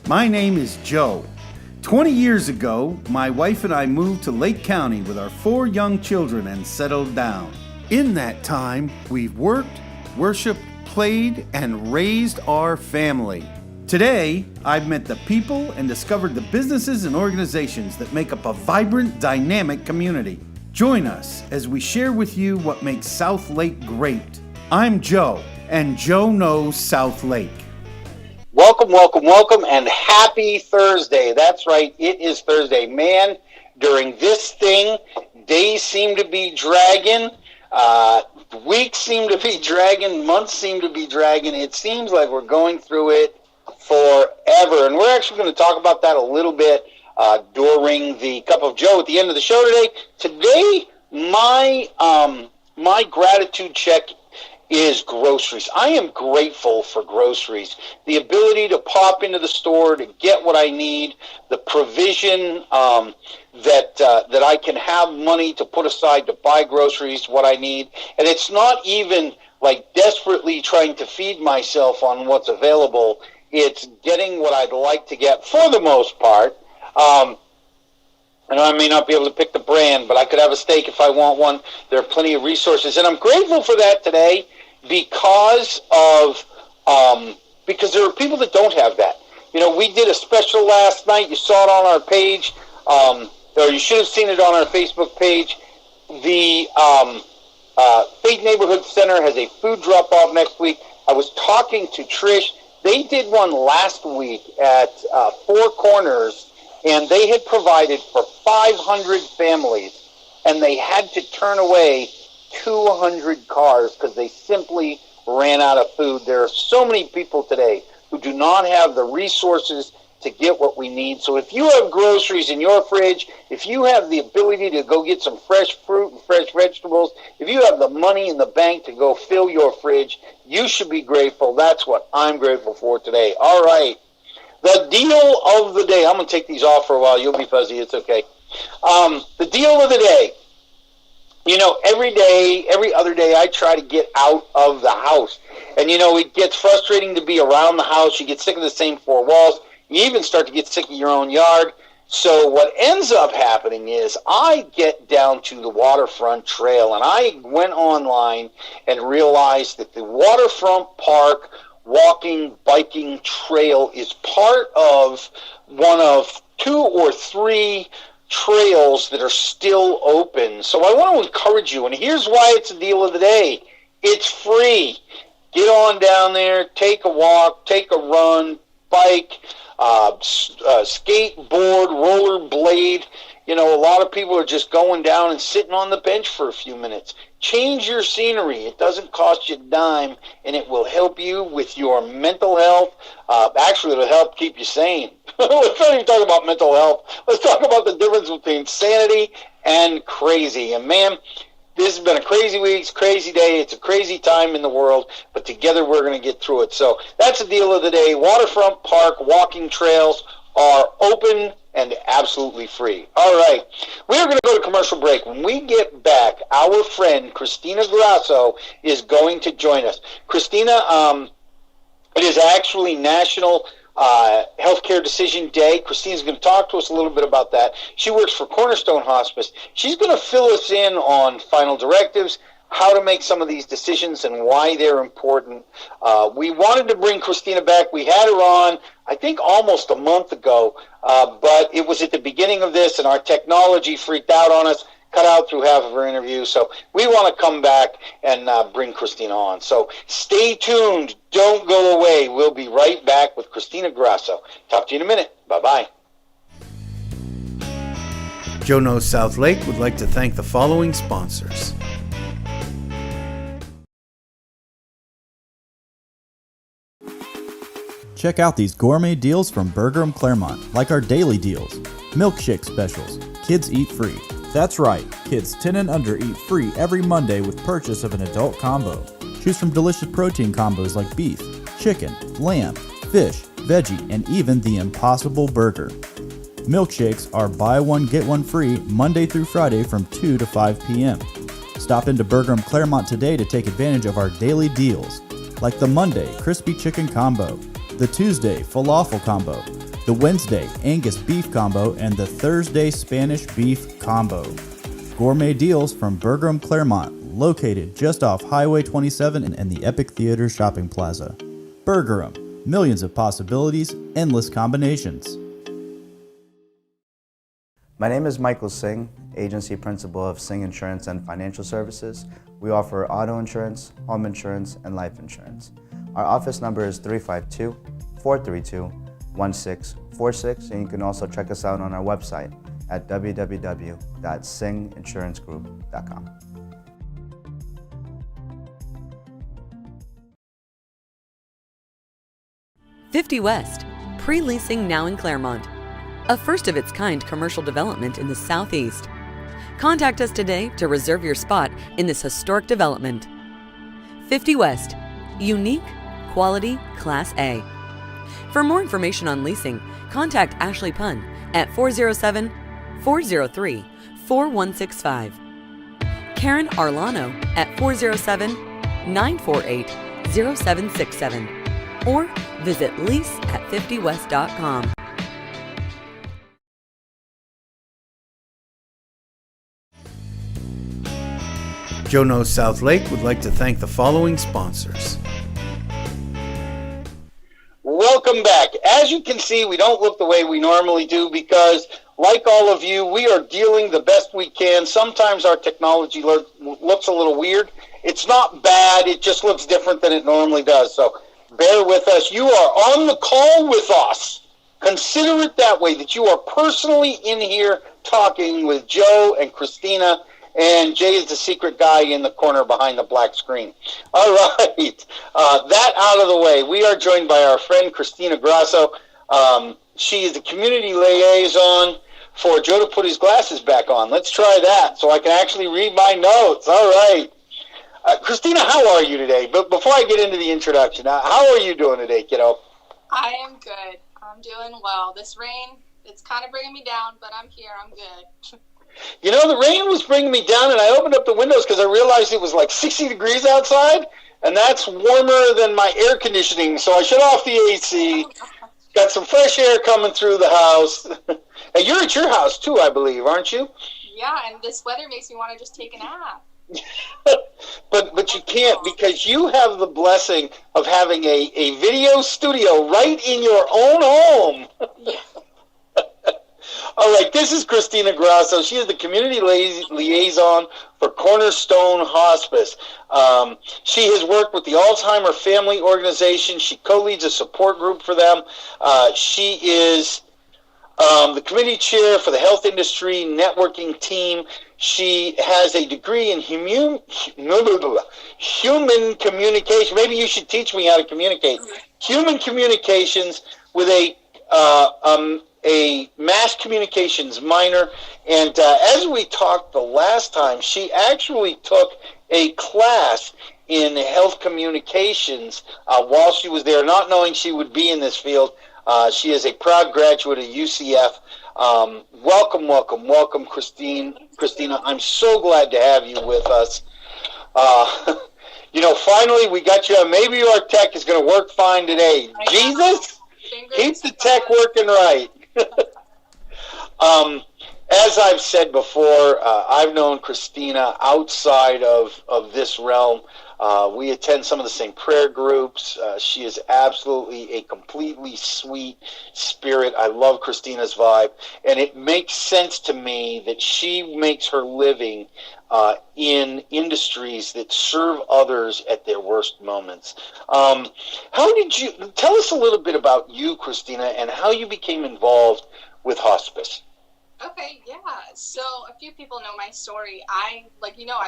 My name is Joe. 20 years ago, my wife and I moved to Lake County with our 4 young children and settled down. In that time, we've worked, worshiped, played, and raised our family. Today, I've met the people and discovered the businesses and organizations that make up a vibrant, dynamic community. Join us as we share with you what makes South Lake great. I'm Joe, and Joe knows South Lake. Welcome, welcome, welcome, and happy Thursday. That's right, it is Thursday. Man, during this thing, days seem to be dragging, weeks seem to be dragging, months seem to be dragging. It seems like we're going through it forever, and we're actually going to talk about that a little bit during the Cup of Joe at the end of the show today. Today, my gratitude check is groceries. I am grateful for groceries. The ability to pop into the store to get what I need, the provision that I can have money to put aside to buy groceries, what I need. And it's not even like desperately trying to feed myself on what's available. It's getting what I'd like to get for the most part. And I may not be able to pick the brand, but I could have a steak if I want one. There are plenty of resources. And I'm grateful for that today because there are people that don't have that. You know, we did a special last night. You saw it on our page, or you should have seen it on our Facebook page. The Faith Neighborhood Center has a food drop-off next week. I was talking to Trish. They did one last week at Four Corners, and they had provided for 500 families, and they had to turn away 200 cars because they simply ran out of food. There are so many people today who do not have the resources to get what we need. So if you have groceries in your fridge, if you have the ability to go get some fresh fruit and fresh vegetables, if you have the money in the bank to go fill your fridge, you should be grateful. That's what I'm grateful for today. All right. The deal of the day. I'm going to take these off for a while. You'll be fuzzy. It's okay. The deal of the day. You know, every other day, I try to get out of the house. And, you know, it gets frustrating to be around the house. You get sick of the same 4 walls. You even start to get sick of your own yard. So what ends up happening is I get down to the waterfront trail, and I went online and realized that the waterfront park walking, biking trail is part of one of 2 or 3 trails that are still open. So I want to encourage you, and here's why it's a deal of the day. It's free. Get on down there, take a walk, take a run, bike, skateboard, rollerblade. You know, a lot of people are just going down and sitting on the bench for a few minutes. Change your scenery. It doesn't cost you a dime, and it will help you with your mental health. Actually, it'll help keep you sane. Let's not even talk about mental health. Let's talk about the difference between sanity and crazy. And man, this has been a crazy week, crazy day. It's a crazy time in the world, but together we're going to get through it. So that's the deal of the day. Waterfront park walking trails are open and absolutely free. All right. We are going to go to commercial break. When we get back, our friend Kristina Grasso is going to join us. Kristina, it is actually National Healthcare Decision Day. Christina's going to talk to us a little bit about that. She works for Cornerstone Hospice. She's going to fill us in on final directives, how to make some of these decisions and why they're important. We wanted to bring Kristina back. We had her on, I think, almost a month ago, but it was at the beginning of this, and our technology freaked out on us, cut out through half of her interview. So we want to come back and bring Kristina on. So stay tuned. Don't go away. We'll be right back with Kristina Grasso. Talk to you in a minute. Bye-bye. Joe Knows South Lake would like to thank the following sponsors. Check out these gourmet deals from Bertram Clermont, like our daily deals. Milkshake specials. Kids eat free. That's right, kids 10 and under eat free every Monday with purchase of an adult combo. Choose from delicious protein combos like beef, chicken, lamb, fish, veggie, and even the Impossible Burger. Milkshakes are buy one, get one free Monday through Friday from 2 to 5 p.m. Stop into Bertram Clermont today to take advantage of our daily deals, like the Monday Crispy Chicken Combo, the Tuesday Falafel Combo, the Wednesday Angus Beef Combo, and the Thursday Spanish Beef Combo. Gourmet deals from Bertram Clermont, located just off Highway 27 and the Epic Theater Shopping Plaza. Bertram, millions of possibilities, endless combinations. My name is Michael Singh, Agency Principal of Singh Insurance and Financial Services. We offer auto insurance, home insurance, and life insurance. Our office number is 352-432-1646, and you can also check us out on our website at www.singhinsurancegroup.com. "50 West, pre-leasing now in Clermont. A first-of-its-kind commercial development in the Southeast. Contact us today to reserve your spot in this historic development. 50 West, unique, quality, Class A. For more information on leasing, contact Ashley Punn at 407-403-4165. Karen Arlano at 407-948-0767. Or visit lease@50west.com. Joe Knows South Lake would like to thank the following sponsors. Welcome back. As you can see, we don't look the way we normally do because, like all of you, we are dealing the best we can. Sometimes our technology looks a little weird. It's not bad. It just looks different than it normally does. So bear with us. You are on the call with us. Consider it that way, that you are personally in here talking with Joe and Kristina, and Jay is the secret guy in the corner behind the black screen. All right. That out of the way, we are joined by our friend Kristina Grasso. She is the community liaison for Joe to put his glasses back on. Let's try that so I can actually read my notes. All right. Kristina, how are you today? But before I get into the introduction, how are you doing today, kiddo? I am good. I'm doing well. This rain, it's kind of bringing me down, but I'm here. I'm good. You know, the rain was bringing me down, and I opened up the windows because I realized it was like 60 degrees outside, and that's warmer than my air conditioning. So I shut off the AC, got some fresh air coming through the house. And you're at your house, too, I believe, aren't you? Yeah, and this weather makes me want to just take a nap. But you can't, because you have the blessing of having a video studio right in your own home. All right, this is Kristina Grasso. She is the community liaison for Cornerstone Hospice. She has worked with the Alzheimer Family Organization. She co-leads a support group for them. She is the committee chair for the health industry networking team. She has a degree in human communication. Maybe you should teach me how to communicate. Human communications with a mass communications minor. And as we talked the last time, she actually took a class in health communications while she was there, not knowing she would be in this field. She is a proud graduate of UCF. Welcome, Kristina. I'm so glad to have you with us. Finally we got you. Maybe our tech is going to work fine today. Jesus, keep the tech working right. As I've said before, I've known Kristina outside of this realm. We attend some of the same prayer groups. She is absolutely a completely sweet spirit. I love Kristina's vibe. And it makes sense to me that she makes her living in industries that serve others at their worst moments. How did you tell us a little bit about you, Kristina, and how you became involved with hospice? Okay, yeah. So a few people know my story. I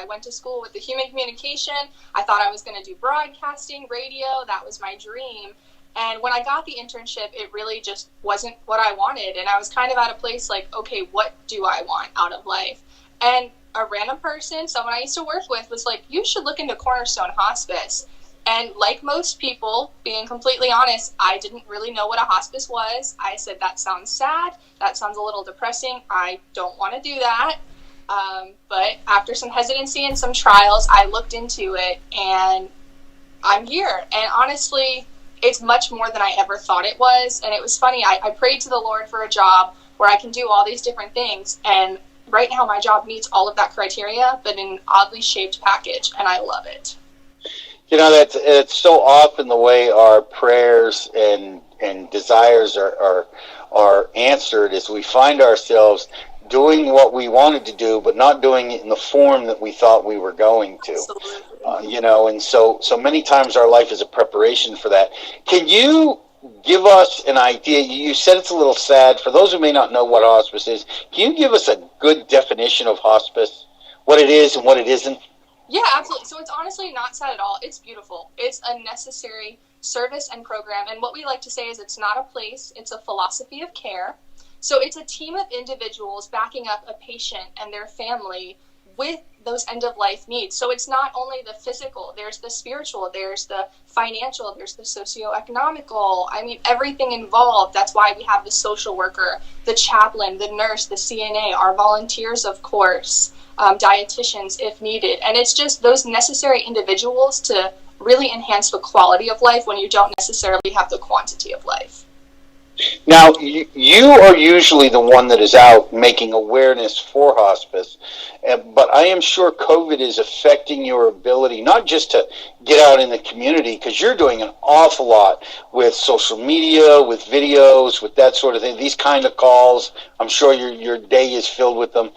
went to school with the human communication. I thought I was going to do broadcasting, radio. That was my dream. And when I got the internship, it really just wasn't what I wanted. And I was kind of at a place like, okay, what do I want out of life? And a random person, someone I used to work with, was like, you should look into Cornerstone Hospice. And like most people, being completely honest, I didn't really know what a hospice was. I said, that sounds sad. That sounds a little depressing. I don't want to do that. But after some hesitancy and some trials, I looked into it, and I'm here. And honestly, it's much more than I ever thought it was. And it was funny. I prayed to the Lord for a job where I can do all these different things. And right now my job meets all of that criteria, but in an oddly shaped package. And I love it. You know, it's so often the way our prayers and desires are answered is we find ourselves doing what we wanted to do, but not doing it in the form that we thought we were going to. You know, and so many times our life is a preparation for that. Can you give us an idea? You said it's a little sad. For those who may not know what hospice is, can you give us a good definition of hospice, what it is and what it isn't? Yeah, absolutely. So it's honestly not sad at all. It's beautiful. It's a necessary service and program. And what we like to say is it's not a place, it's a philosophy of care. So it's a team of individuals backing up a patient and their family with those end-of-life needs. So it's not only the physical, there's the spiritual, there's the financial, there's the socioeconomical, I mean, everything involved. That's why we have the social worker, the chaplain, the nurse, the CNA, our volunteers, of course, dietitians if needed. And it's just those necessary individuals to really enhance the quality of life when you don't necessarily have the quantity of life. Now, you are usually the one that is out making awareness for hospice, but I am sure COVID is affecting your ability, not just to get out in the community, because you're doing an awful lot with social media, with videos, with that sort of thing, these kind of calls. I'm sure your day is filled with them.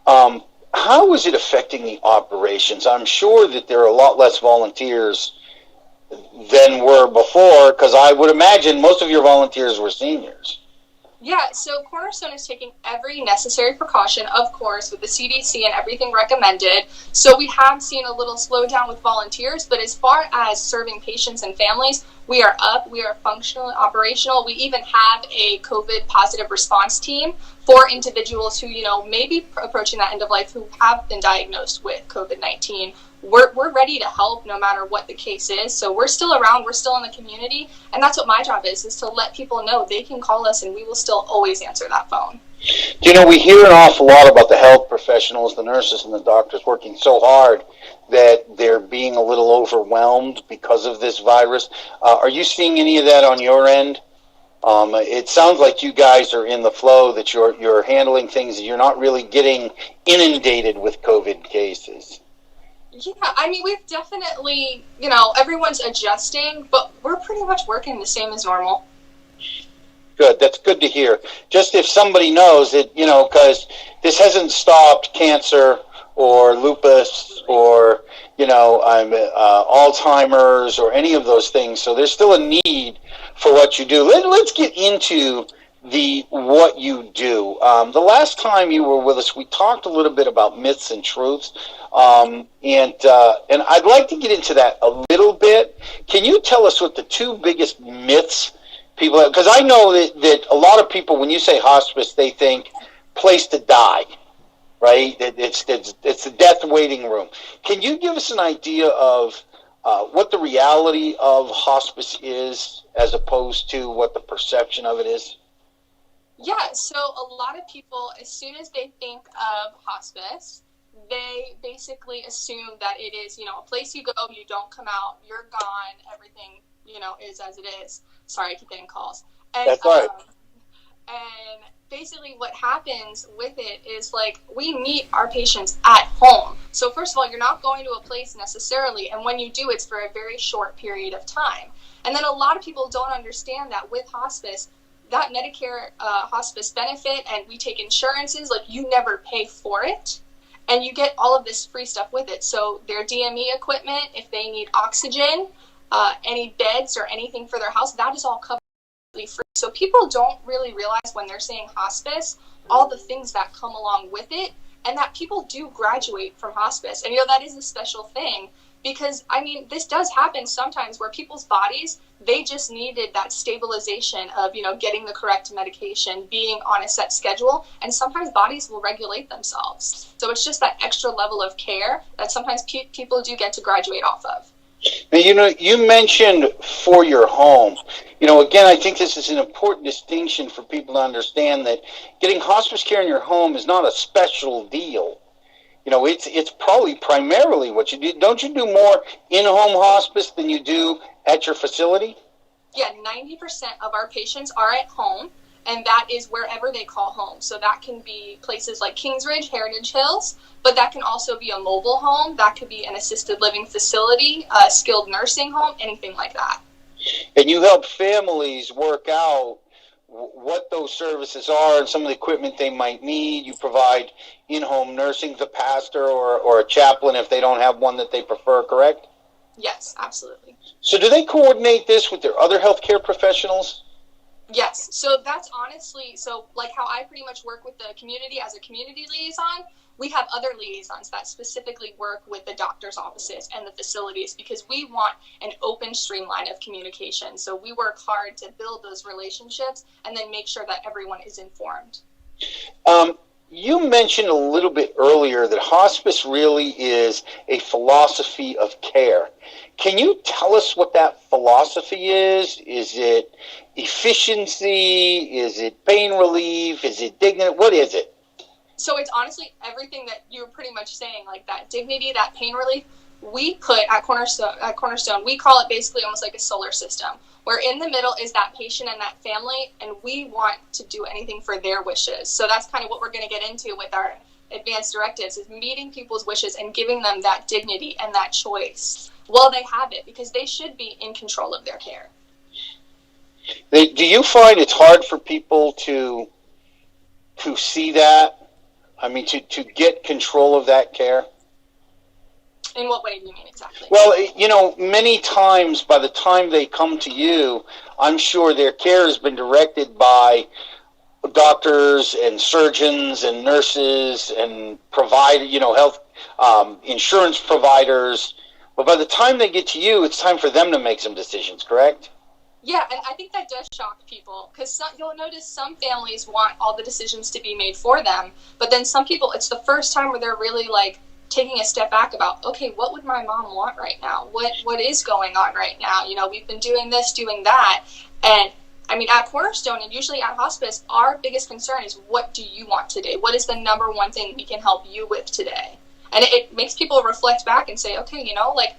How is it affecting the operations? I'm sure that there are a lot less volunteers than were before, because I would imagine most of your volunteers were seniors. Yeah, so Cornerstone is taking every necessary precaution, of course, with the CDC and everything recommended. So we have seen a little slowdown with volunteers, but as far as serving patients and families, we are up, we are functional, operational. We even have a COVID positive response team for individuals who, may be approaching that end of life, who have been diagnosed with COVID-19. We're ready to help no matter what the case is. So we're still around, we're still in the community, and that's what my job is to let people know they can call us and we will still always answer that phone. We hear an awful lot about the health professionals, the nurses and the doctors working so hard that they're being a little overwhelmed because of this virus. Are you seeing any of that on your end? It sounds like you guys are in the flow, that you're handling things, you're not really getting inundated with COVID cases. Yeah, I mean, we've definitely, everyone's adjusting, but we're pretty much working the same as normal. Good. That's good to hear. Just if somebody knows that, because this hasn't stopped cancer or lupus or, Alzheimer's or any of those things. So there's still a need for what you do. Let's get into what you do. The last time you were with us, we talked a little bit about myths and truths. And I'd like to get into that a little bit. Can you tell us what the two biggest myths people have? Because I know that a lot of people, when you say hospice, they think place to die, right? It's the death waiting room. Can you give us an idea of what the reality of hospice is as opposed to what the perception of it is? Yeah, so a lot of people, as soon as they think of hospice, they basically assume that it is, a place you go, you don't come out, you're gone, everything, is as it is. Sorry, I keep getting calls. And, that's right. And basically what happens with it is, we meet our patients at home. So first of all, you're not going to a place necessarily, and when you do, it's for a very short period of time. And then a lot of people don't understand that with hospice, that Medicare hospice benefit, and we take insurances, you never pay for it, and you get all of this free stuff with it. So their DME equipment, if they need oxygen, any beds or anything for their house, that is all covered free. So people don't really realize when they're saying hospice, all the things that come along with it, and that people do graduate from hospice. And that is a special thing, because this does happen sometimes where people's bodies, they just needed that stabilization of, getting the correct medication, being on a set schedule, and sometimes bodies will regulate themselves. So it's just that extra level of care that sometimes people do get to graduate off of. Now, you mentioned for your home. Again, I think this is an important distinction for people to understand, that getting hospice care in your home is not a special deal. It's probably primarily what you do. Don't you do more in-home hospice than you do at your facility? Yeah, 90% of our patients are at home, and that is wherever they call home. So that can be places like Kingsridge, Heritage Hills, but that can also be a mobile home. That could be an assisted living facility, a skilled nursing home, anything like that. And you help families work out what those services are and some of the equipment they might need. You provide in-home nursing, the pastor or a chaplain if they don't have one that they prefer, correct? Yes, absolutely. So do they coordinate this with their other healthcare professionals? Yes. So that's honestly, so like how I pretty much work with the community as a community liaison, we have other liaisons that specifically work with the doctor's offices and the facilities because we want an open streamline of communication. So we work hard to build those relationships and then make sure that everyone is informed. You mentioned a little bit earlier that hospice really is a philosophy of care. Can you tell us what that philosophy is? Is it efficiency? Is it pain relief? Is it dignity? What is it? So it's honestly everything that you're pretty much saying, like that dignity, that pain relief. We put at Cornerstone, we call it basically almost like a solar system, where in the middle is that patient and that family, and we want to do anything for their wishes. So that's kind of what we're going to get into with our advanced directives, is meeting people's wishes and giving them that dignity and that choice while they have it, because they should be in control of their care. Do you find it's hard for people to see that? I mean, to get control of that care? In what way do you mean exactly? Well, you know, many times by the time they come to you, I'm sure their care has been directed by doctors and surgeons and nurses and health insurance providers. But by the time they get to you, it's time for them to make some decisions, correct? Yeah, and I think that does shock people because you'll notice some families want all the decisions to be made for them, but then some people, it's the first time where they're really like taking a step back about, okay, what would my mom want right now? What is going on right now? You know, we've been doing this, doing that. And I mean, at Cornerstone and usually at hospice, our biggest concern is, what do you want today? What is the number one thing we can help you with today? And it makes people reflect back and say, okay, you know, like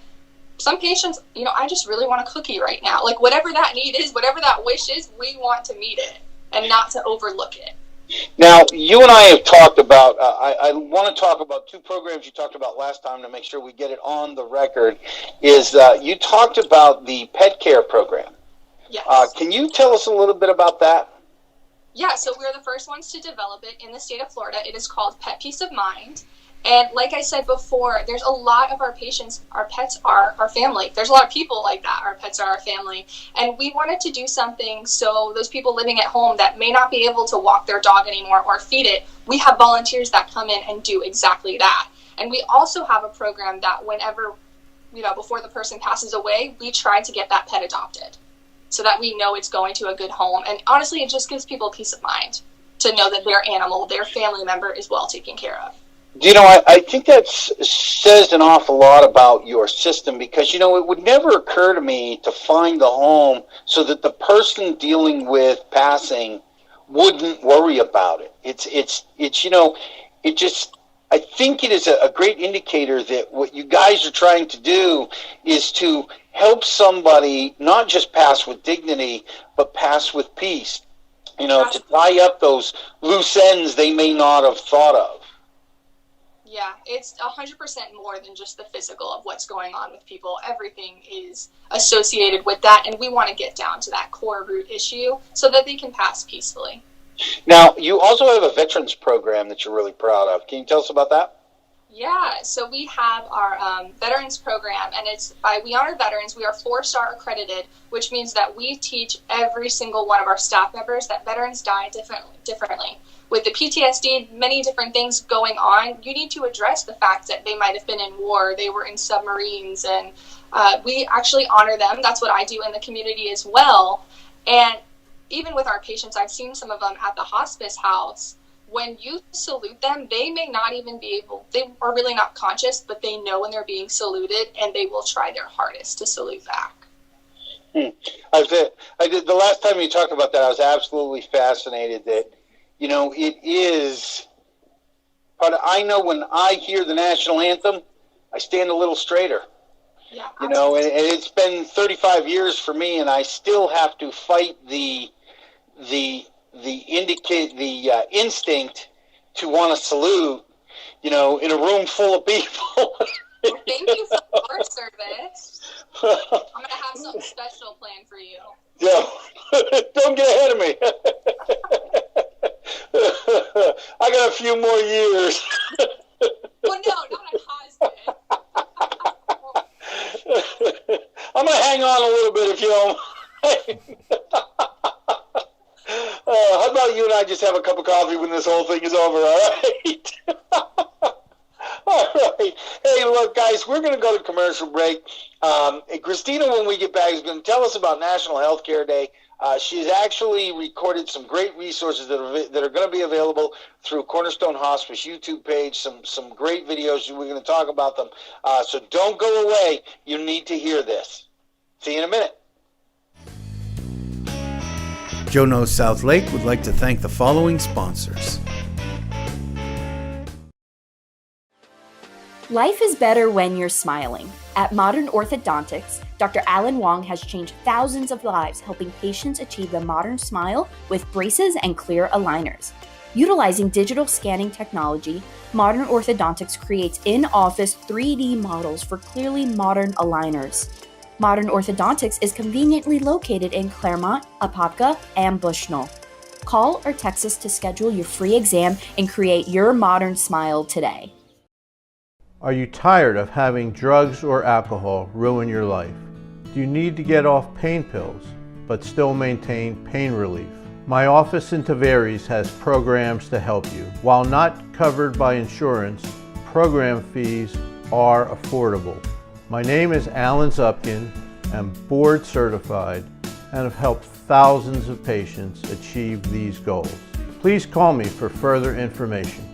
some patients, you know, I just really want a cookie right now. Like whatever that need is, whatever that wish is, we want to meet it and not to overlook it. Now, you and I have talked about, I want to talk about two programs you talked about last time to make sure we get it on the record, is you talked about the pet care program. Yes. Can you tell us a little bit about that? Yeah, so we're the first ones to develop it in the state of Florida. It is called Pet Peace of Mind. And like I said before, there's a lot of our patients, our pets are our family. There's a lot of people like that. Our pets are our family. And we wanted to do something so those people living at home that may not be able to walk their dog anymore or feed it, we have volunteers that come in and do exactly that. And we also have a program that whenever, you know, before the person passes away, we try to get that pet adopted so that we know it's going to a good home. And honestly, it just gives people peace of mind to know that their animal, their family member is well taken care of. You know, I think that says an awful lot about your system because, you know, it would never occur to me to find the home so that the person dealing with passing wouldn't worry about it. It's you know, it just, I think it is a great indicator that what you guys are trying to do is to help somebody not just pass with dignity, but pass with peace. You know, to tie up those loose ends they may not have thought of. Yeah, it's 100% more than just the physical of what's going on with people. Everything is associated with that, and we want to get down to that core root issue so that they can pass peacefully. Now, you also have a veterans program that you're really proud of. Can you tell us about that? Yeah, so we have our veterans program, and it's by We Honor Veterans. We are 4-star accredited, which means that we teach every single one of our staff members that veterans die differently. With the PTSD, many different things going on, you need to address the fact that they might have been in war, they were in submarines, and we actually honor them. That's what I do in the community as well. And even with our patients, I've seen some of them at the hospice house. When you salute them, they may not even be able, they are really not conscious, but they know when they're being saluted, and they will try their hardest to salute back. I did the last time you talked about that, I was absolutely fascinated that, you know, it is, but I know when I hear the national anthem, I stand a little straighter. Yeah. You know, and it's been 35 years for me, and I still have to fight the instinct to want to salute, you know, in a room full of people. Well, thank you for your service. I'm going to have something special planned for you. Yeah, don't get ahead of me. I got a few more years. Well, no, not a husband. I'm going to hang on a little bit if you don't mind. How about you and I just have a cup of coffee when this whole thing is over, all right? All right. Hey, look, guys, we're going to go to commercial break. Kristina, when we get back, is going to tell us about National Healthcare Day. She's actually recorded some great resources that are going to be available through Cornerstone Hospice YouTube page, some great videos. We're going to talk about them. So don't go away. You need to hear this. See you in a minute. Joe Knows South Lake would like to thank the following sponsors. Life is better when you're smiling. At Modern Orthodontics, Dr. Alan Wong has changed thousands of lives helping patients achieve the modern smile with braces and clear aligners. Utilizing digital scanning technology, Modern Orthodontics creates in-office 3D models for clearly modern aligners. Modern Orthodontics is conveniently located in Clermont, Apopka, and Bushnell. Call or text us to schedule your free exam and create your modern smile today. Are you tired of having drugs or alcohol ruin your life? Do you need to get off pain pills but still maintain pain relief? My office in Tavares has programs to help you. While not covered by insurance, program fees are affordable. My name is Alan Zupkin. I'm board certified and have helped thousands of patients achieve these goals. Please call me for further information.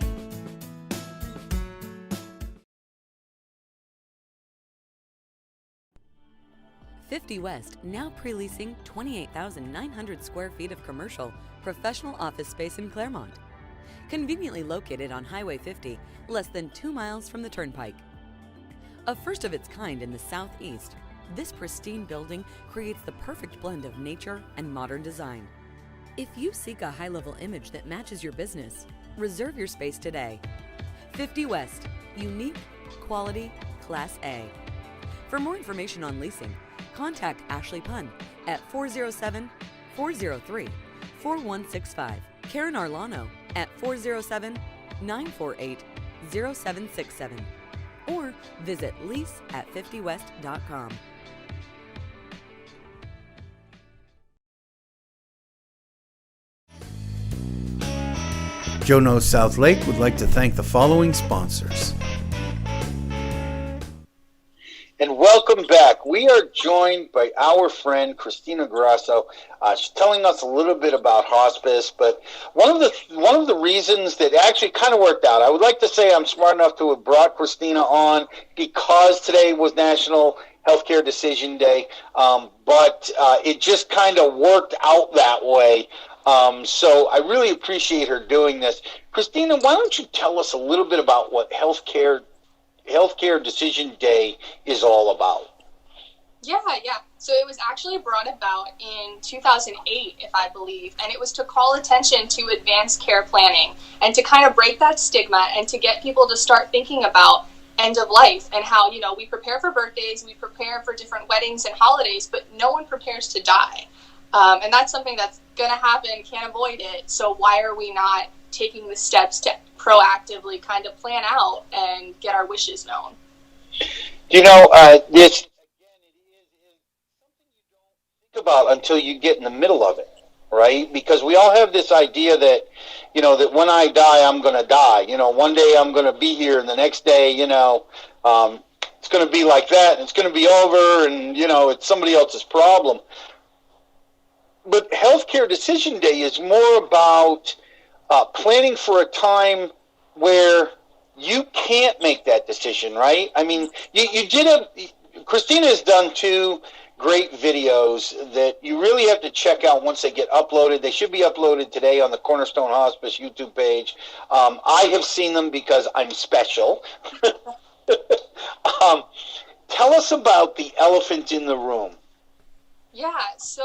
$50 West now pre-leasing 28,900 square feet of commercial professional office space in Clermont. Conveniently located on Highway 50, less than 2 miles from the Turnpike. A first of its kind in the Southeast, this pristine building creates the perfect blend of nature and modern design. If you seek a high-level image that matches your business, reserve your space today. 50 West, unique, quality, Class A. For more information on leasing, contact Ashley Punn at 407-403-4165, Karen Arlano at 407-948-0767, or visit lease@50west.com. Joe Knows South Lake would like to thank the following sponsors. And welcome back. We are joined by our friend Kristina Grasso. She's telling us a little bit about hospice, but one of the reasons that actually kind of worked out, I would like to say I'm smart enough to have brought Kristina on because today was National Healthcare Decision Day, but it just kind of worked out that way. So I really appreciate her doing this. Kristina, why don't you tell us a little bit about what Healthcare Decision Day is all about? Yeah. So it was actually brought about in 2008, if I believe, and it was to call attention to advanced care planning and to kind of break that stigma and to get people to start thinking about end of life and how, you know, we prepare for birthdays, we prepare for different weddings and holidays, but no one prepares to die. And that's something that's going to happen, can't avoid it. So why are we not taking the steps to proactively kind of plan out and get our wishes known? You know, this, again, it is something you don't think about until you get in the middle of it, right? Because we all have this idea that, you know, that when I die, I'm going to die. You know, one day I'm going to be here, and the next day, you know, it's going to be like that, and it's going to be over, and, you know, it's somebody else's problem. But Healthcare Decision Day is more about planning for a time where you can't make that decision, right? I mean, Kristina has done 2 great videos that you really have to check out once they get uploaded. They should be uploaded today on the Cornerstone Hospice YouTube page. I have seen them because I'm special. tell us about the elephant in the room. Yeah, so,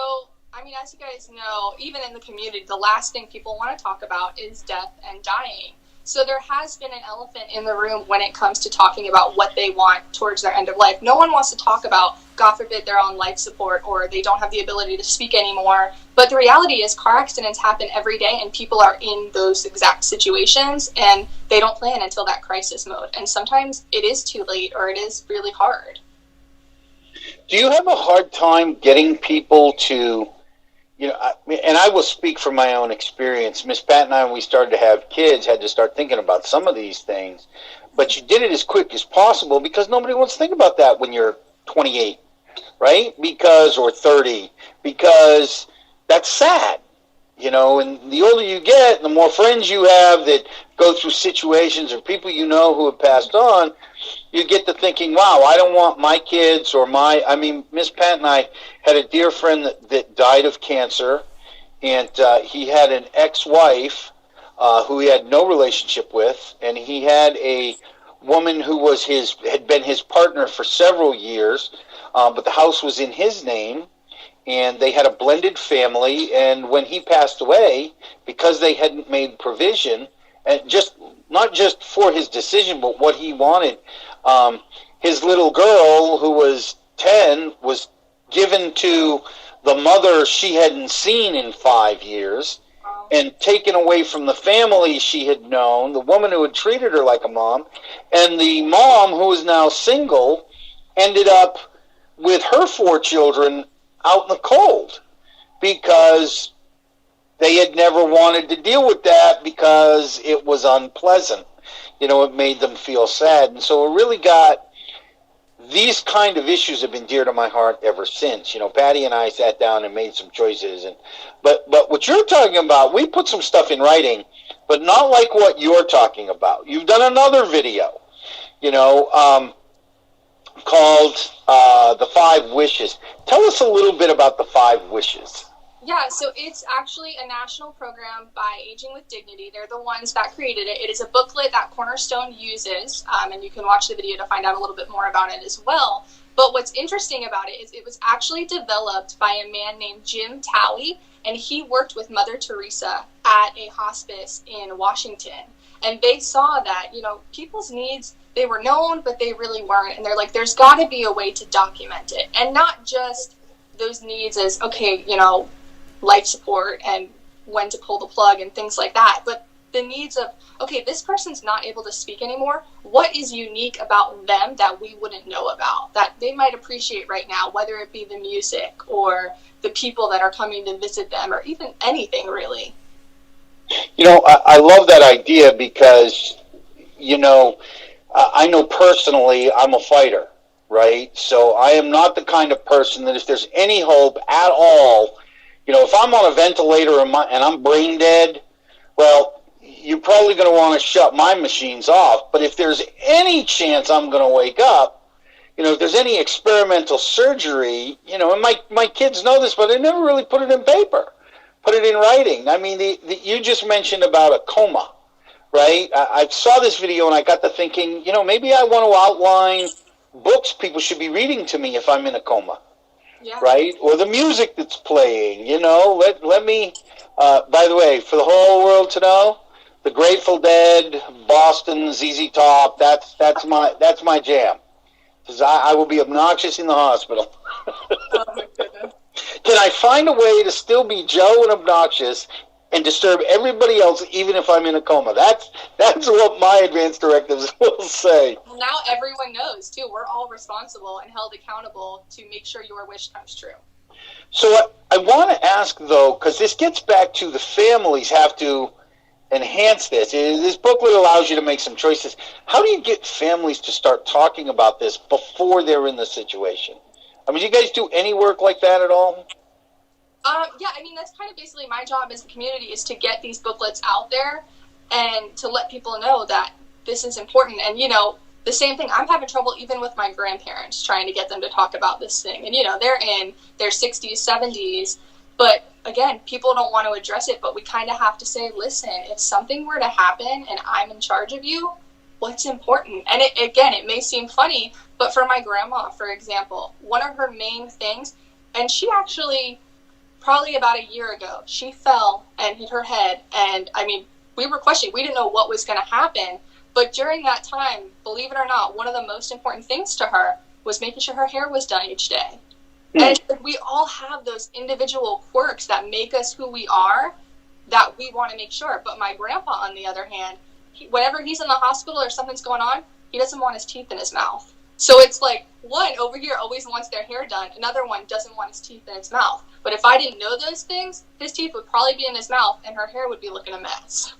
I mean, as you guys know, even in the community, the last thing people want to talk about is death and dying. So there has been an elephant in the room when it comes to talking about what they want towards their end of life. No one wants to talk about, God forbid, they're on life support or they don't have the ability to speak anymore. But the reality is car accidents happen every day and people are in those exact situations and they don't plan until that crisis mode. And sometimes it is too late or it is really hard. Do you have a hard time getting people to, and I will speak from my own experience. Miss Pat and I, when we started to have kids, had to start thinking about some of these things. But you did it as quick as possible because nobody wants to think about that when you're 28, right? Or 30, because that's sad, and the older you get, the more friends you have that go through situations or people who have passed on, you get to thinking, wow, I don't want my kids Miss Pat and I had a dear friend that died of cancer, and he had an ex-wife who he had no relationship with, and he had a woman who had been his partner for several years, but the house was in his name, and they had a blended family, and when he passed away, because they hadn't made provision, and not just for his decision, but what he wanted, his little girl, who was 10, was given to the mother she hadn't seen in 5 years, and taken away from the family she had known, the woman who had treated her like a mom, and the mom, who is now single, ended up with her 4 children out in the cold because they had never wanted to deal with that because it was unpleasant. It made them feel sad. And so it really these kind of issues have been dear to my heart ever since. Patty and I sat down and made some choices. But what you're talking about, we put some stuff in writing, but not like what you're talking about. You've done another video, called The 5 Wishes. Tell us a little bit about The 5 Wishes. Yeah, so it's actually a national program by Aging with Dignity. They're the ones that created it. It is a booklet that Cornerstone uses, and you can watch the video to find out a little bit more about it as well. But what's interesting about it is it was actually developed by a man named Jim Towie, and he worked with Mother Teresa at a hospice in Washington. And they saw that, people's needs, they were known, but they really weren't. And they're like, there's got to be a way to document it. And not just those needs as, okay, life support and when to pull the plug and things like that, but the needs of, okay, this person's not able to speak anymore. What is unique about them that we wouldn't know about, that they might appreciate right now, whether it be the music or the people that are coming to visit them or even anything really? I love that idea because, I know personally I'm a fighter, right? So I am not the kind of person that if there's any hope at all, if I'm on a ventilator and I'm brain dead, well, you're probably going to want to shut my machines off. But if there's any chance I'm going to wake up, if there's any experimental surgery, and my kids know this, but I never really put it in paper, put it in writing. I mean, you just mentioned about a coma, right? I saw this video and I got to thinking, maybe I want to outline books people should be reading to me if I'm in a coma. Yeah. Right? Or the music that's playing, let me, by the way, for the whole world to know, the Grateful Dead, Boston, ZZ Top, that's my jam. Because I will be obnoxious in the hospital. Oh my goodness. Can I find a way to still be Joe and obnoxious and disturb everybody else even if I'm in a coma? That's what my advance directives will say. Well, now everyone knows, too. We're all responsible and held accountable to make sure your wish comes true. So I want to ask, though, because this gets back to the families have to enhance this. This booklet allows you to make some choices. How do you get families to start talking about this before they're in the situation? I mean, do you guys do any work like that at all? Yeah, I mean, that's kind of basically my job as the community is to get these booklets out there and to let people know that this is important. And, the same thing, I'm having trouble even with my grandparents trying to get them to talk about this thing. And, they're in their 60s, 70s. But, again, people don't want to address it. But we kind of have to say, listen, if something were to happen and I'm in charge of you, what's important? And, it may seem funny, But for my grandma, for example, one of her main things, and she actually, probably about a year ago, she fell and hit her head. And I mean, we were questioning, we didn't know what was going to happen. But during that time, believe it or not, one of the most important things to her was making sure her hair was done each day. And we all have those individual quirks that make us who we are, that we want to make sure. But my grandpa, on the other hand, whenever he's in the hospital or something's going on, he doesn't want his teeth in his mouth. So it's like, one over here always wants their hair done. Another one doesn't want his teeth in his mouth. But if I didn't know those things, his teeth would probably be in his mouth and her hair would be looking a mess.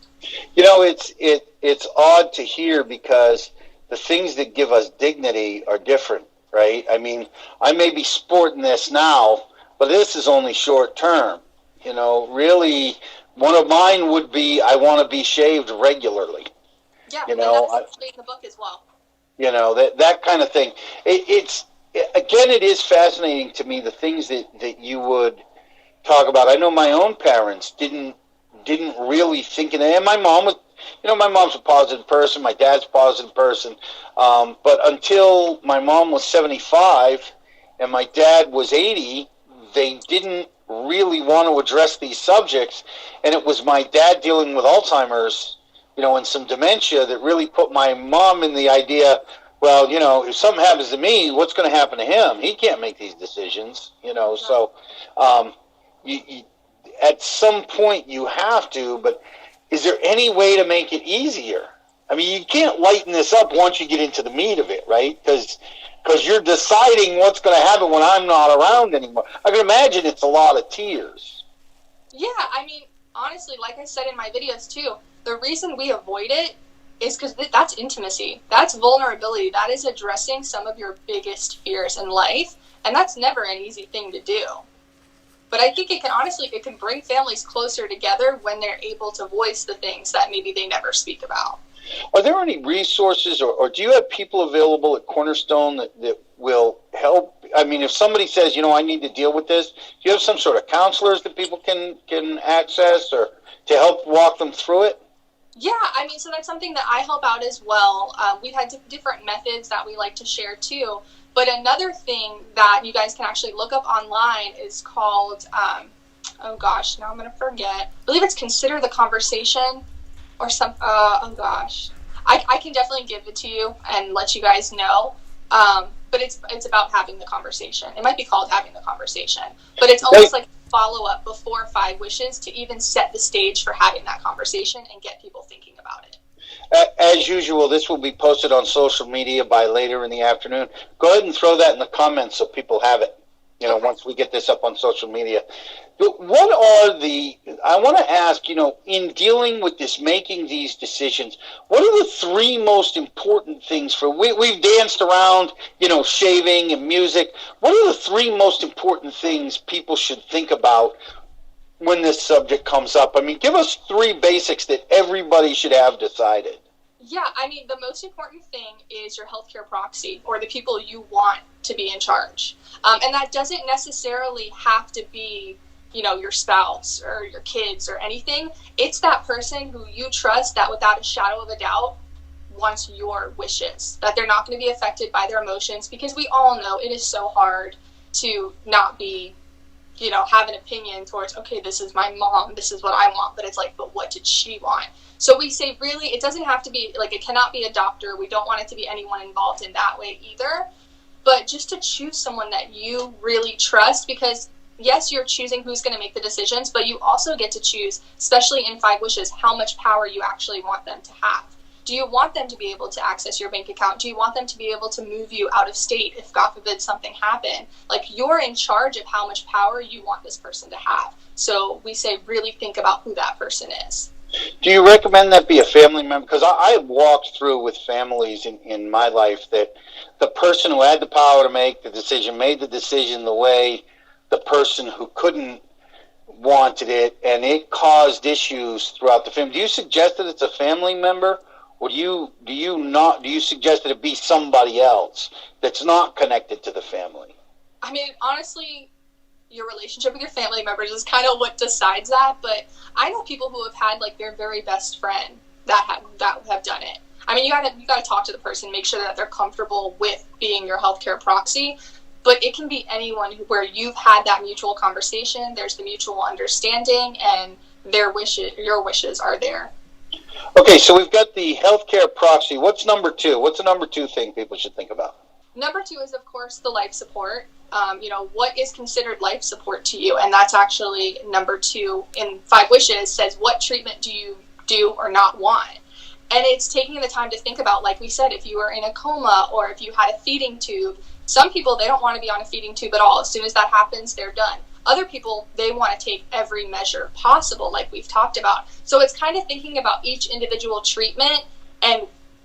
You know, it's odd to hear, because the things that give us dignity are different, right? I mean, I may be sporting this now, but this is only short term. You know, really, one of mine would be, I want to be shaved regularly. Yeah, you know, and that's actually in the book as well. You know, that kind of thing. It is fascinating to me, the things that you would talk about. I know my own parents didn't really think of it. And my mom was, my mom's a positive person. My dad's a positive person. But until my mom was 75 and my dad was 80, they didn't really want to address these subjects. And it was my dad dealing with Alzheimer's, and some dementia, that really put my mom in the idea, well, if something happens to me, what's going to happen to him? He can't make these decisions, So you at some point you have to, but is there any way to make it easier? I mean, you can't lighten this up once you get into the meat of it, right? Because you're deciding what's going to happen when I'm not around anymore. I can imagine it's a lot of tears. Yeah, I mean, honestly, like I said in my videos too, the reason we avoid it is because that's intimacy. That's vulnerability. That is addressing some of your biggest fears in life. And that's never an easy thing to do. But I think it can bring families closer together when they're able to voice the things that maybe they never speak about. Are there any resources, or do you have people available at Cornerstone that will help? I mean, if somebody says, I need to deal with this, do you have some sort of counselors that people can access, or to help walk them through it? Yeah, I mean, so that's something that I help out as well. We've had different methods that we like to share too. But another thing that you guys can actually look up online is called, now I'm going to forget. I believe it's Consider the Conversation or some, I can definitely give it to you and let you guys know. But it's about having the conversation. It might be called Having the Conversation. But it's almost like follow-up before 5 wishes to even set the stage for having that conversation and get people thinking about it. As usual, this will be posted on social media by later in the afternoon. Go ahead and throw that in the comments so people have it, once we get this up on social media. I want to ask, in dealing with this, making these decisions, what are the 3 most important things we've danced around, shaving and music. What are the 3 most important things people should think about when this subject comes up? I mean, give us 3 basics that everybody should have decided. Yeah, I mean, the most important thing is your healthcare proxy, or the people you want to be in charge. And that doesn't necessarily have to be, your spouse or your kids or anything. It's that person who you trust that without a shadow of a doubt wants your wishes, that they're not going to be affected by their emotions, because we all know it is so hard to not be, have an opinion towards, okay, this is my mom, this is what I want, but it's like, but what did she want? So we say, really, it doesn't have to be, it cannot be a doctor. We don't want it to be anyone involved in that way either. But just to choose someone that you really trust, because, yes, you're choosing who's going to make the decisions, but you also get to choose, especially in 5 wishes, how much power you actually want them to have. Do you want them to be able to access your bank account? Do you want them to be able to move you out of state if, God forbid, something happened? You're in charge of how much power you want this person to have. So we say, really think about who that person is. Do you recommend that be a family member? Because I have walked through with families in my life that the person who had the power to make the decision made the decision the way the person who couldn't wanted it, and it caused issues throughout the family. Do you suggest that it's a family member, or do you suggest that it be somebody else that's not connected to the family? I mean, honestly, your relationship with your family members is kind of what decides that, but I know people who have had their very best friend that have done it. I mean, you gotta talk to the person, make sure that they're comfortable with being your healthcare proxy. But it can be anyone where you've had that mutual conversation. There's the mutual understanding, and your wishes are there. Okay, so we've got the healthcare proxy. What's number two? What's the number two thing people should think about? Number two is, of course, the life support. What is considered life support to you? And that's actually number two in 5 Wishes, says what treatment do you do or not want? And it's taking the time to think about, like we said, if you were in a coma or if you had a feeding tube. Some people, they don't want to be on a feeding tube at all. As soon as that happens, they're done. Other people, they want to take every measure possible, like we've talked about. So it's kind of thinking about each individual treatment and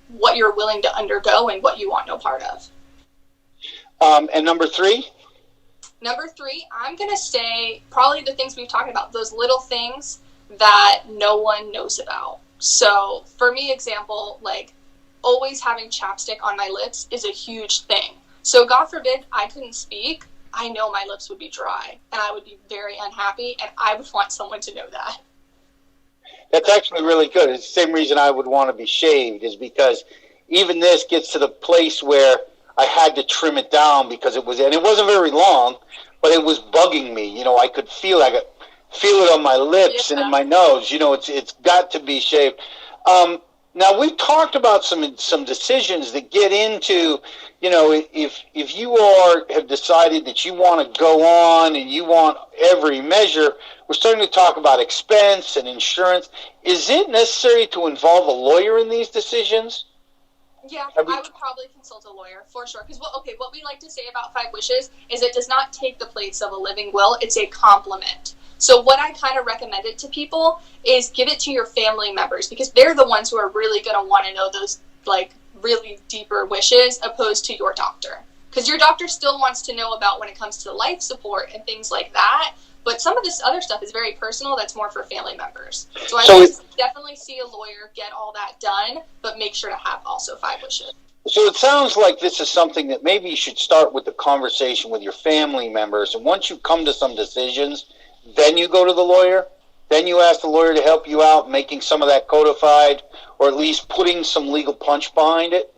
what you're willing to undergo and what you want no part of. And number three? Number three, I'm going to say probably the things we've talked about, those little things that no one knows about. So for me, example, like always having chapstick on my lips is a huge thing. So God forbid I couldn't speak, I know my lips would be dry and I would be very unhappy, and I would want someone to know that. That's actually really good. It's the same reason I would want to be shaved, is because even this gets to the place where I had to trim it down because it wasn't very long, but it was bugging me. I could feel it. I could feel it on my lips and in my nose. It's got to be shaved. Now, we've talked about some decisions that get into, if you have decided that you want to go on and you want every measure, we're starting to talk about expense and insurance. Is it necessary to involve a lawyer in these decisions? Yeah, I would probably consult a lawyer for sure. Because what we like to say about 5 Wishes is it does not take the place of a living will. It's a complement. So what I kind of recommend it to people is give it to your family members, because they're the ones who are really going to want to know those like really deeper wishes opposed to your doctor. Because your doctor still wants to know about when it comes to life support and things like that. But some of this other stuff is very personal. That's more for family members. So I would definitely see a lawyer, get all that done, but make sure to have also 5 Wishes. So it sounds like this is something that maybe you should start with the conversation with your family members. And once you come to some decisions, then you go to the lawyer. Then you ask the lawyer to help you out, making some of that codified, or at least putting some legal punch behind it.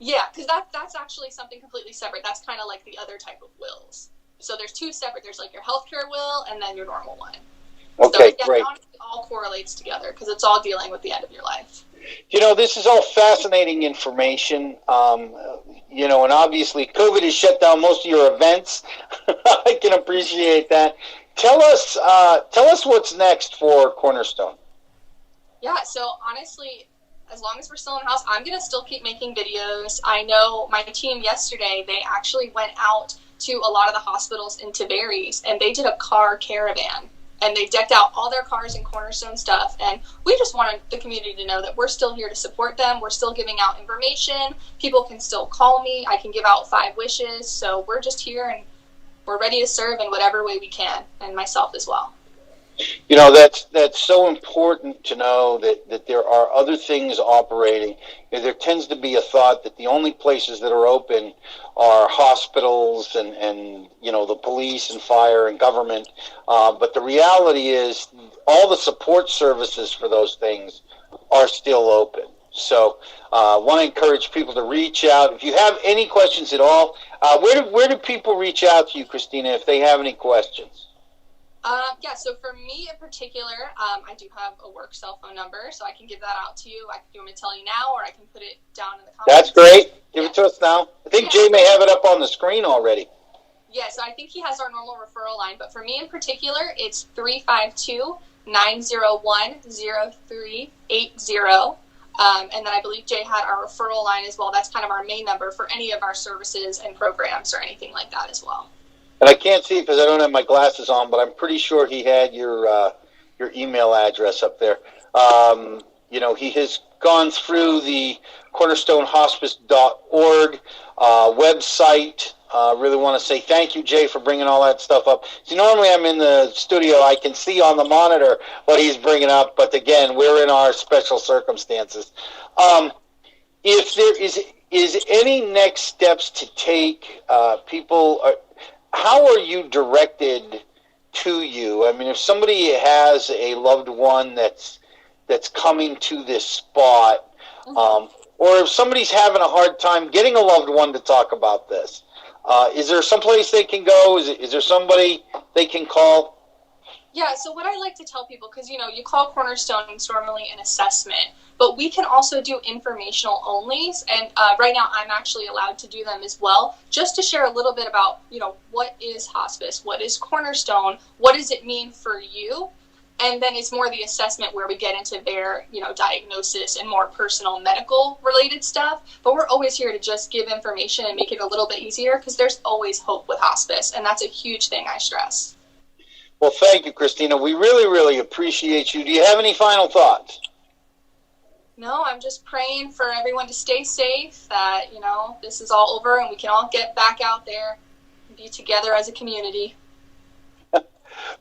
Yeah, because that's actually something completely separate. That's kind of like the other type of wills. So there's 2 separate. There's like your healthcare will and then your normal one. Okay, so, great. It all correlates together because it's all dealing with the end of your life. This is all fascinating information. And obviously COVID has shut down most of your events. I can appreciate that. Tell us what's next for Cornerstone. Yeah, so honestly, as long as we're still in the house, I'm going to still keep making videos. I know my team yesterday, they actually went out to a lot of the hospitals in Tavares, and they did a car caravan. And they decked out all their cars in Cornerstone stuff. And we just wanted the community to know that we're still here to support them. We're still giving out information. People can still call me. I can give out 5 Wishes. So we're just here, and we're ready to serve in whatever way we can, and myself as well. That's so important to know that there are other things operating. There tends to be a thought that the only places that are open are hospitals and the police and fire and government. But the reality is all the support services for those things are still open. So I want to encourage people to reach out. If you have any questions at all, where do people reach out to you, Kristina, if they have any questions? So for me in particular, I do have a work cell phone number, so I can give that out to you. Do you want me to tell you now, or I can put it down in the comments? That's great. Give it to us now. I think Jay may have it up on the screen already. Yeah, so I think he has our normal referral line, but for me in particular, it's 352-901-0380. And then I believe Jay had our referral line as well. That's kind of our main number for any of our services and programs or anything like that as well. And I can't see it because I don't have my glasses on, but I'm pretty sure he had your email address up there. He has gone through the cornerstonehospice.org website. Really want to say thank you, Jay, for bringing all that stuff up. See, normally I'm in the studio. I can see on the monitor what he's bringing up, but again, we're in our special circumstances. If there is any next steps to take, how are you directed to you? I mean, if somebody has a loved one that's coming to this spot, or if somebody's having a hard time getting a loved one to talk about this, is there someplace they can go? Is there somebody they can call? Yeah, so what I like to tell people, because, you call Cornerstone, it's normally an assessment, but we can also do informational onlys, and right now I'm actually allowed to do them as well, just to share a little bit about, what is hospice, what is Cornerstone, what does it mean for you, and then it's more the assessment where we get into their, diagnosis and more personal medical related stuff, but we're always here to just give information and make it a little bit easier, because there's always hope with hospice, and that's a huge thing I stress. Well, thank you, Kristina. We really, really appreciate you. Do you have any final thoughts? No, I'm just praying for everyone to stay safe, that, this is all over and we can all get back out there and be together as a community.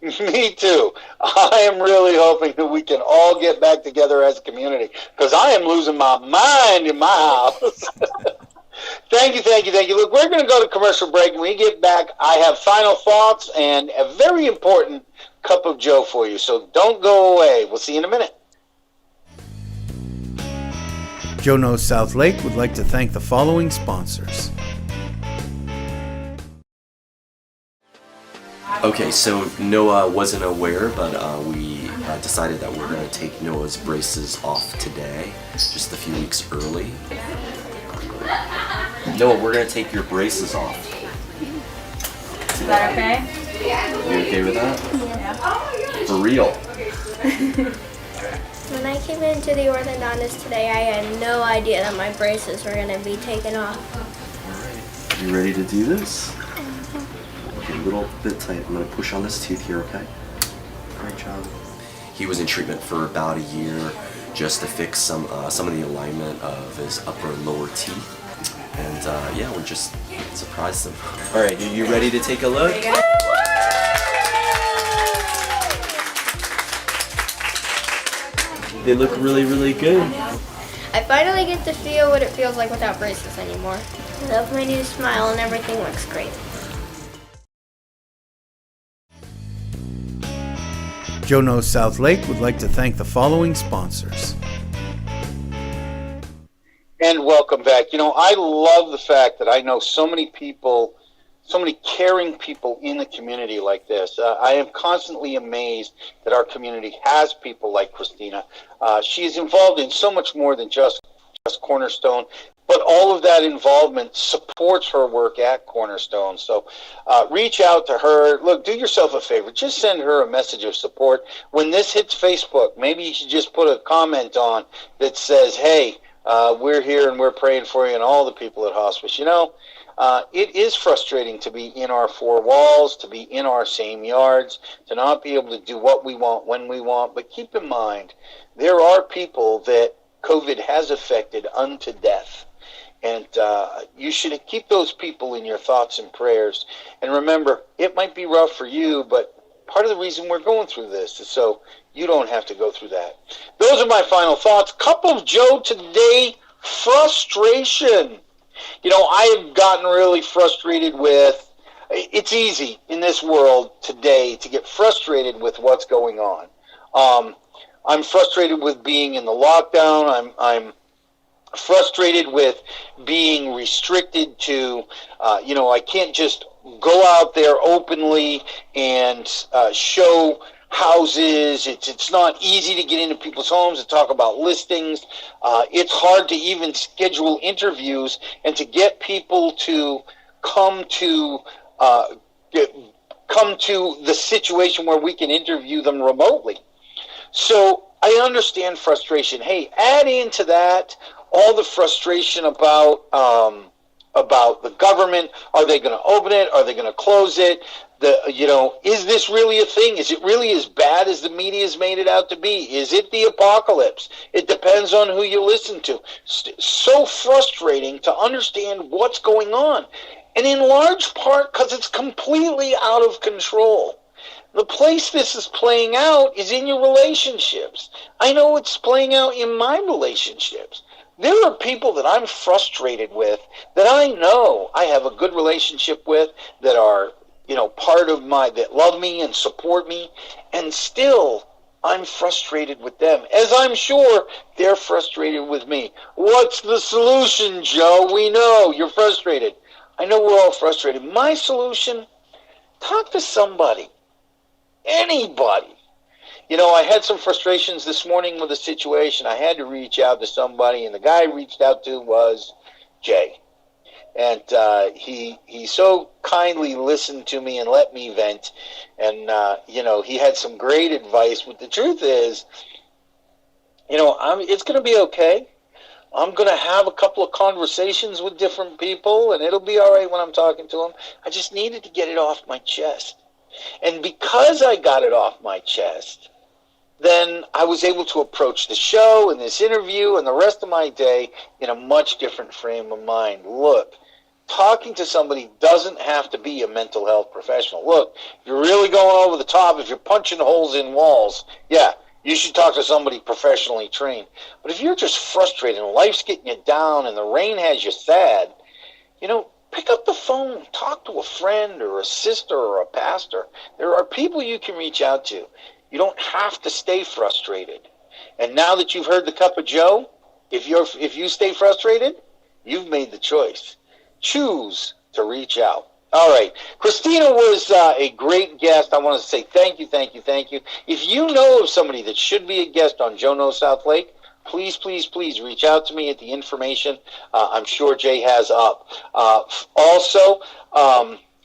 Me too. I am really hoping that we can all get back together as a community, because I am losing my mind in my house. Thank you. Look, we're going to go to commercial break. When we get back, I have final thoughts and a very important cup of joe for you. So don't go away. We'll see you in a minute. Joe Knows South Lake would like to thank the following sponsors. Okay, so Noah wasn't aware, but we decided that we're going to take Noah's braces off today, just a few weeks early. Noah, we're going to take your braces off. Is that okay? You okay with that? Yeah. For real? When I came into the orthodontist today, I had no idea that my braces were going to be taken off. Alright, you ready to do this? Okay, a little bit tight. I'm going to push on this tooth here, okay? Great job. He was in treatment for about a year just to fix some of the alignment of his upper and lower teeth. And yeah, we just surprised him. Alright, are you ready to take a look? They look really, really good. I finally get to feel what it feels like without braces anymore. I love my new smile and everything looks great. Joe Knows South Lake would like to thank the following sponsors. And welcome back. I love the fact that I know so many people, so many caring people in the community like this. I am constantly amazed that our community has people like Kristina. She is involved in so much more than just Cornerstone, but all of that involvement supports her work at Cornerstone. So reach out to her. Look, do yourself a favor. Just send her a message of support. When this hits Facebook, maybe you should just put a comment on that says, hey, we're here and we're praying for you and all the people at hospice. It is frustrating to be in our four walls, to be in our same yards, to not be able to do what we want when we want. But keep in mind, there are people that COVID has affected unto death. And you should keep those people in your thoughts and prayers. And remember, it might be rough for you, but part of the reason we're going through this is so you don't have to go through that. Those are my final thoughts. Cup of Joe today, frustration. I have gotten really frustrated with, it's easy in this world today to get frustrated with what's going on. I'm frustrated with being in the lockdown. I'm frustrated with being restricted to, I can't just go out there openly and show houses. It's not easy to get into people's homes to talk about listings. It's hard to even schedule interviews and to get people to come to the situation where we can interview them remotely. So I understand frustration. Hey, add into that all the frustration about the government. Are they going to open it? Are they going to close it? Is this really a thing? Is it really as bad as the media has made it out to be? Is it the apocalypse? It depends on who you listen to. So frustrating to understand what's going on. And in large part because it's completely out of control. The place this is playing out is in your relationships. I know it's playing out in my relationships. There are people that I'm frustrated with that I know I have a good relationship with, that are, part of that love me and support me, and still I'm frustrated with them, as I'm sure they're frustrated with me. What's the solution, Joe? We know you're frustrated. I know we're all frustrated. My solution, talk to somebody. Anybody. You know, I had some frustrations this morning with a situation. I had to reach out to somebody, and the guy I reached out to was Jay. And he so kindly listened to me and let me vent. And, he had some great advice. But the truth is, it's going to be okay. I'm going to have a couple of conversations with different people, and it'll be all right when I'm talking to them. I just needed to get it off my chest. And because I got it off my chest, then I was able to approach the show and this interview and the rest of my day in a much different frame of mind. Look, talking to somebody doesn't have to be a mental health professional. Look, if you're really going over the top, if you're punching holes in walls, yeah, you should talk to somebody professionally trained. But if you're just frustrated and life's getting you down and the rain has you sad, pick up the phone, talk to a friend or a sister or a pastor. There are people you can reach out to. You don't have to stay frustrated. And now that you've heard the Cup of Joe, if you stay frustrated, you've made the choice. Choose to reach out. All right. Kristina was a great guest. I want to say thank you. If you know of somebody that should be a guest on Joe Knows South Lake, please reach out to me at the information I'm sure Jay has up. Also,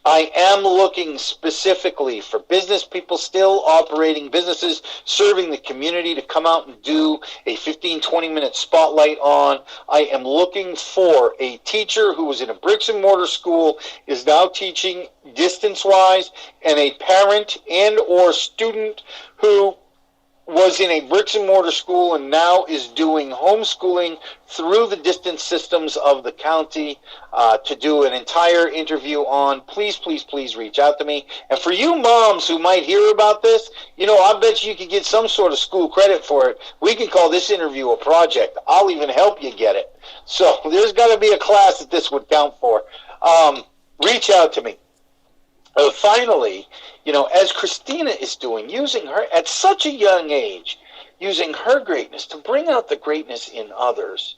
I am looking specifically for business people still operating businesses, serving the community to come out and do a 15-20 minute spotlight on. I am looking for a teacher who was in a bricks and mortar school, is now teaching distance-wise, and a parent and or student who was in a bricks and mortar school and now is doing homeschooling through the distance systems of the county to do an entire interview on. Please reach out to me. And for you moms who might hear about this, I bet you could get some sort of school credit for it. We can call this interview a project. I'll even help you get it. So there's got to be a class that this would count for. Reach out to me. Finally, as Kristina is doing, using her at such a young age, using her greatness to bring out the greatness in others.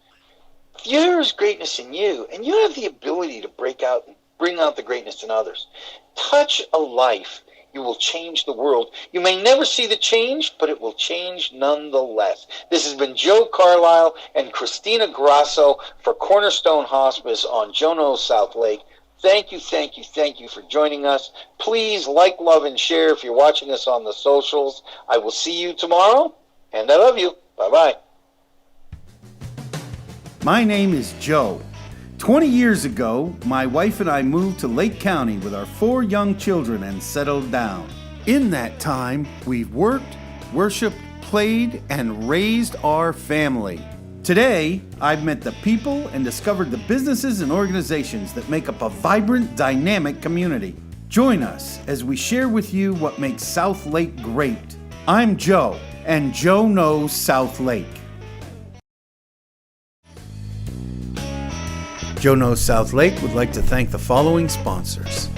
If there's greatness in you, and you have the ability to bring out the greatness in others, touch a life, you will change the world. You may never see the change, but it will change nonetheless. This has been Joe Carlisle and Kristina Grasso for Cornerstone Hospice on Joe Knows South Lake. Thank you for joining us. Please like, love, and share if you're watching us on the socials. I will see you tomorrow, and I love you. Bye-bye. My name is Joe. 20 years ago, my wife and I moved to Lake County with our 4 young children and settled down. In that time, we've worked, worshiped, played, and raised our family. Today, I've met the people and discovered the businesses and organizations that make up a vibrant, dynamic community. Join us as we share with you what makes South Lake great. I'm Joe, and Joe Knows South Lake. Joe Knows South Lake would like to thank the following sponsors: